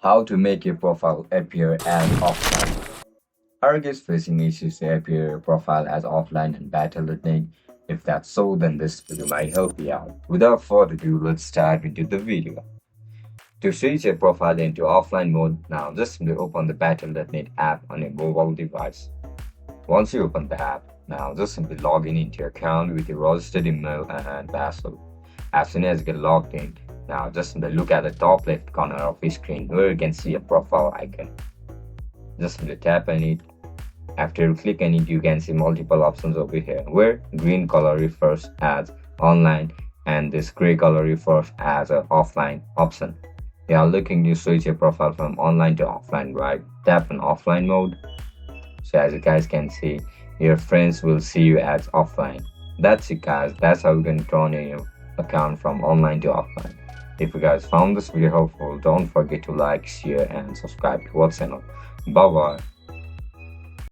How to make your profile appear as offline. Are you guys facing issues to appear your profile as offline and better listening? If that's so, then this video might help you out. Without further ado, let's dive into the video. To switch your profile into offline mode, now just simply open the Battle.net app on your mobile device. Once you open the app, now just simply log into your account with your registered email and password. As soon as you get logged in, now just simply look at the top left corner of your screen where you can see a profile icon. Just simply tap on it. After you click on it, you can see multiple options over here where green color refers as online and this gray color refers as an offline option. You are looking to switch your profile from online to offline, right? Tap on offline mode. So as you guys can see, your friends will see you as offline. That's it guys, that's how you can turn your account from online to offline. If you guys found this video helpful, don't forget to like, share and subscribe to our channel. Bye bye.